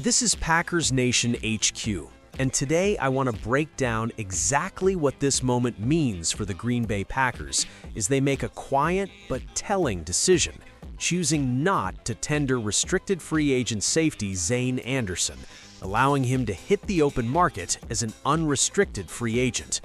This is Packers Nation HQ, and today I want to break down exactly what this moment means for the Green Bay Packers as they make a quiet but telling decision, choosing not to tender restricted free agent safety Zane Anderson, allowing him to hit the open market as an unrestricted free agent.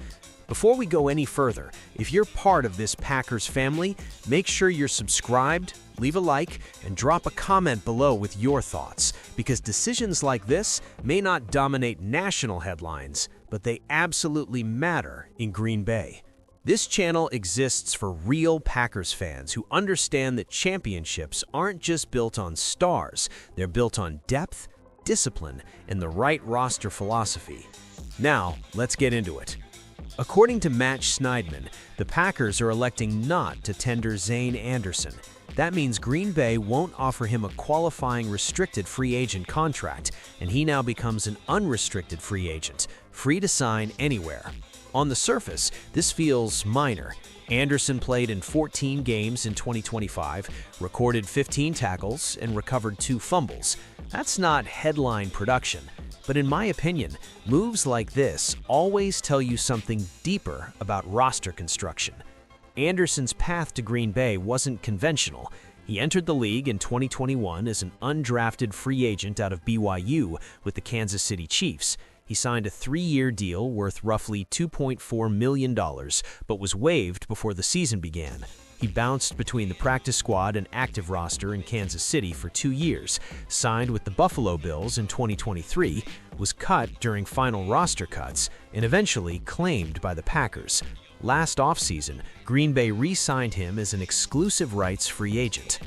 Before we go any further, if you're part of this Packers family, make sure you're subscribed, leave a like, and drop a comment below with your thoughts, because decisions like this may not dominate national headlines, but they absolutely matter in Green Bay. This channel exists for real Packers fans who understand that championships aren't just built on stars, they're built on depth, discipline, and the right roster philosophy. Now, let's get into it. According to Matt Schneidman, the Packers are electing not to tender Zane Anderson. That means Green Bay won't offer him a qualifying restricted free agent contract, and he now becomes an unrestricted free agent, free to sign anywhere. On the surface, this feels minor. Anderson played in 14 games in 2025, recorded 15 tackles, and recovered 2 fumbles. That's not headline production. But in my opinion, moves like this always tell you something deeper about roster construction. Anderson's path to Green Bay wasn't conventional. He entered the league in 2021 as an undrafted free agent out of BYU with the Kansas City Chiefs. He signed a 3-year deal worth roughly $2.4 million, but was waived before the season began. He bounced between the practice squad and active roster in Kansas City for 2 years, signed with the Buffalo Bills in 2023, was cut during final roster cuts, and eventually claimed by the Packers. Last offseason, Green Bay re-signed him as an exclusive rights free agent.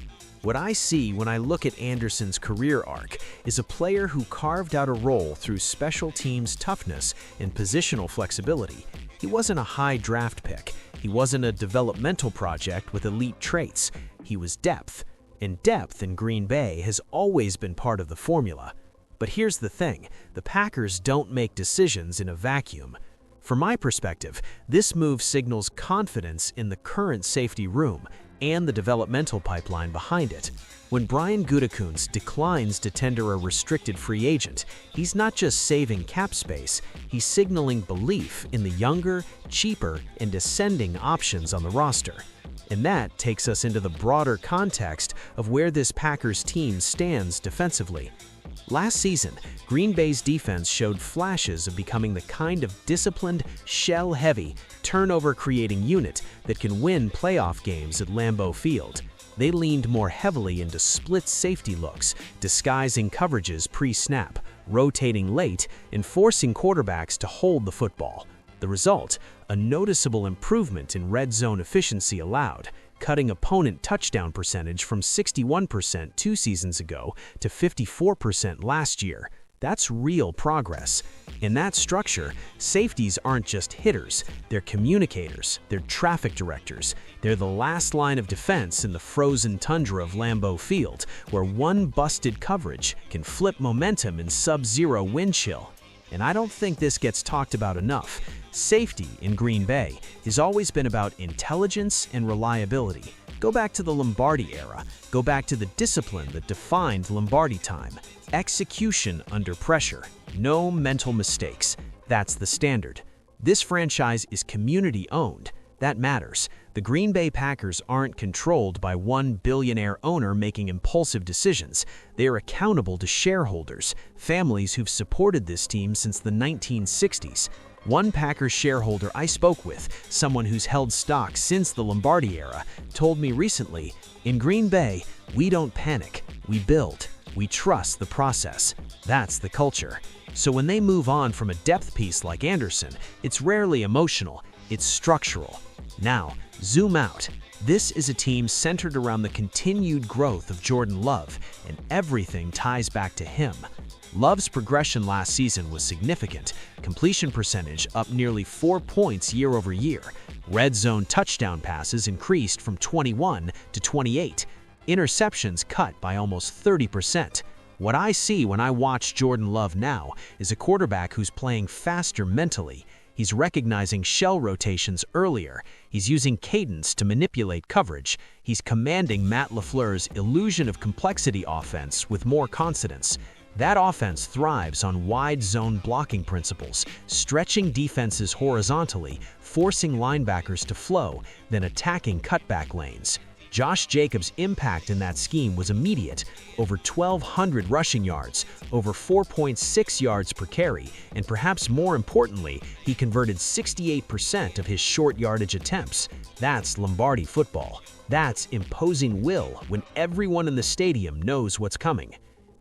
What I see when I look at Anderson's career arc is a player who carved out a role through special teams toughness and positional flexibility. He wasn't a high draft pick. He wasn't a developmental project with elite traits. He was depth, and depth in Green Bay has always been part of the formula. But here's the thing, the Packers don't make decisions in a vacuum. From my perspective, this move signals confidence in the current safety room and the developmental pipeline behind it. When Brian Gutekunst declines to tender a restricted free agent, he's not just saving cap space, he's signaling belief in the younger, cheaper, and ascending options on the roster. And that takes us into the broader context of where this Packers team stands defensively. Last season, Green Bay's defense showed flashes of becoming the kind of disciplined, shell-heavy, turnover-creating unit that can win playoff games at Lambeau Field. They leaned more heavily into split safety looks, disguising coverages pre-snap, rotating late, and forcing quarterbacks to hold the football. The result, a noticeable improvement in red zone efficiency allowed, cutting opponent touchdown percentage from 61% 2 seasons ago to 54% last year. That's real progress. In that structure, safeties aren't just hitters, they're communicators, they're traffic directors. They're the last line of defense in the Frozen Tundra of Lambeau Field, where one busted coverage can flip momentum in sub-zero wind chill. And I don't think this gets talked about enough. Safety in Green Bay has always been about intelligence and reliability. Go back to the Lombardi era. Go back to the discipline that defined Lombardi time. Execution under pressure. No mental mistakes. That's the standard. This franchise is community-owned. That matters. The Green Bay Packers aren't controlled by one billionaire owner making impulsive decisions. They are accountable to shareholders, families who've supported this team since the 1960s. One Packers shareholder I spoke with, someone who's held stock since the Lombardi era, told me recently, "In Green Bay, we don't panic, we build. We trust the process. That's the culture." So when they move on from a depth piece like Anderson, it's rarely emotional, it's structural. Now, zoom out. This is a team centered around the continued growth of Jordan Love, and everything ties back to him. Love's progression last season was significant. Completion percentage up nearly 4 points year over year. Red zone touchdown passes increased from 21 to 28. Interceptions cut by almost 30%. What I see when I watch Jordan Love now is a quarterback who's playing faster mentally. He's recognizing shell rotations earlier. He's using cadence to manipulate coverage. He's commanding Matt LaFleur's illusion of complexity offense with more confidence. That offense thrives on wide zone blocking principles, stretching defenses horizontally, forcing linebackers to flow, then attacking cutback lanes. Josh Jacobs' impact in that scheme was immediate, over 1,200 rushing yards, over 4.6 yards per carry, and perhaps more importantly, he converted 68% of his short yardage attempts. That's Lombardi football. That's imposing will when everyone in the stadium knows what's coming.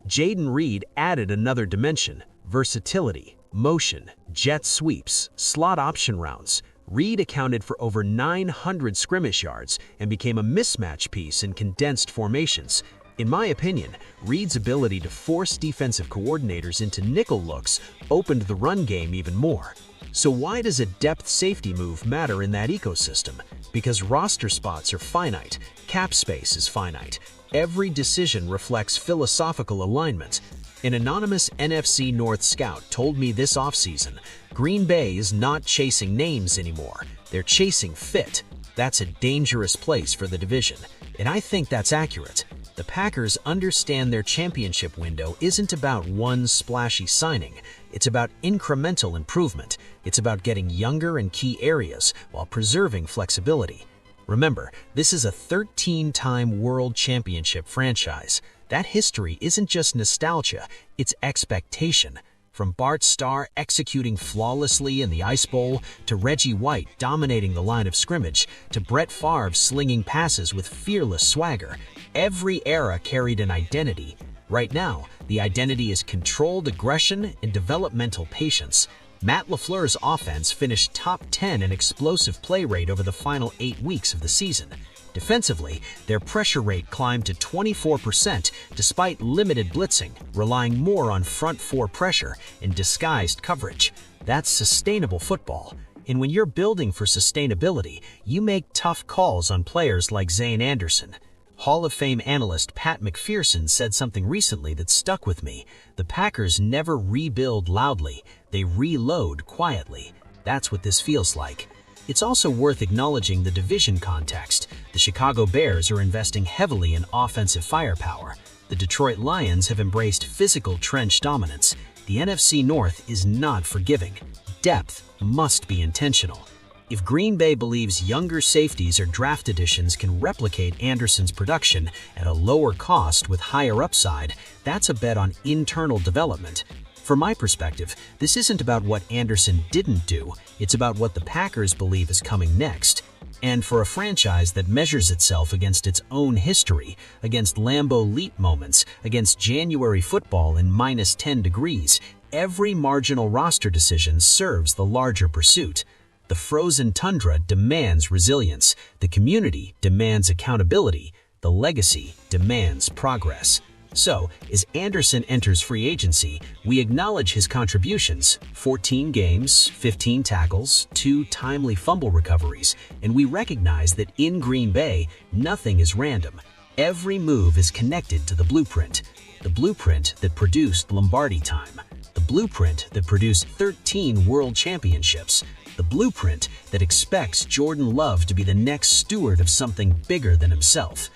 Jayden Reed added another dimension: versatility, motion, jet sweeps, slot option routes. Reed accounted for over 900 scrimmage yards and became a mismatch piece in condensed formations. In my opinion, Reed's ability to force defensive coordinators into nickel looks opened the run game even more. So why does a depth safety move matter in that ecosystem? Because roster spots are finite, cap space is finite. Every decision reflects philosophical alignment. An anonymous NFC North scout told me this offseason, Green Bay is not chasing names anymore. They're chasing fit. That's a dangerous place for the division, and I think that's accurate. The Packers understand their championship window isn't about one splashy signing. It's about incremental improvement. It's about getting younger in key areas while preserving flexibility. Remember, this is a 13-time world championship franchise. That history isn't just nostalgia, it's expectation. From Bart Starr executing flawlessly in the Ice Bowl, to Reggie White dominating the line of scrimmage, to Brett Favre slinging passes with fearless swagger, every era carried an identity. Right now, the identity is controlled aggression and developmental patience. Matt LaFleur's offense finished top 10 in explosive play rate over the final 8 weeks of the season. Defensively, their pressure rate climbed to 24% despite limited blitzing, relying more on front four pressure and disguised coverage. That's sustainable football. And when you're building for sustainability, you make tough calls on players like Zane Anderson. Hall of Fame analyst Pat McPherson said something recently that stuck with me. The Packers never rebuild loudly, they reload quietly. That's what this feels like. It's also worth acknowledging the division context. The Chicago Bears are investing heavily in offensive firepower. The Detroit Lions have embraced physical trench dominance. The NFC North is not forgiving. Depth must be intentional. If Green Bay believes younger safeties or draft additions can replicate Anderson's production at a lower cost with higher upside, that's a bet on internal development. From my perspective, this isn't about what Anderson didn't do, it's about what the Packers believe is coming next. And for a franchise that measures itself against its own history, against Lambeau Leap moments, against January football in minus 10 degrees, every marginal roster decision serves the larger pursuit. The Frozen Tundra demands resilience, the community demands accountability, the legacy demands progress. So, as Anderson enters free agency, we acknowledge his contributions: 14 games, 15 tackles, 2 timely fumble recoveries, and we recognize that in Green Bay, nothing is random. Every move is connected to the blueprint that produced Lombardi time, the blueprint that produced 13 world championships, the blueprint that expects Jordan Love to be the next steward of something bigger than himself.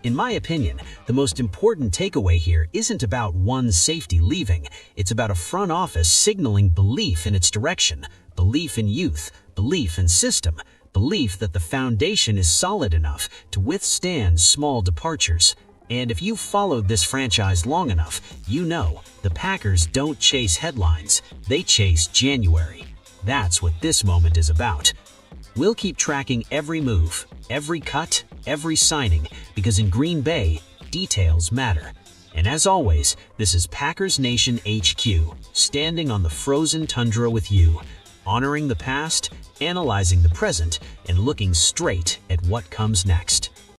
In my opinion, the most important takeaway here isn't about one safety leaving, it's about a front office signaling belief in its direction, belief in youth, belief in system, belief that the foundation is solid enough to withstand small departures. And if you've followed this franchise long enough, you know the Packers don't chase headlines, they chase January. That's what this moment is about. We'll keep tracking every move, every cut, every signing, because in Green Bay, details matter. And as always, this is Packers Nation HQ, standing on the frozen tundra with you, honoring the past, analyzing the present, and looking straight at what comes next.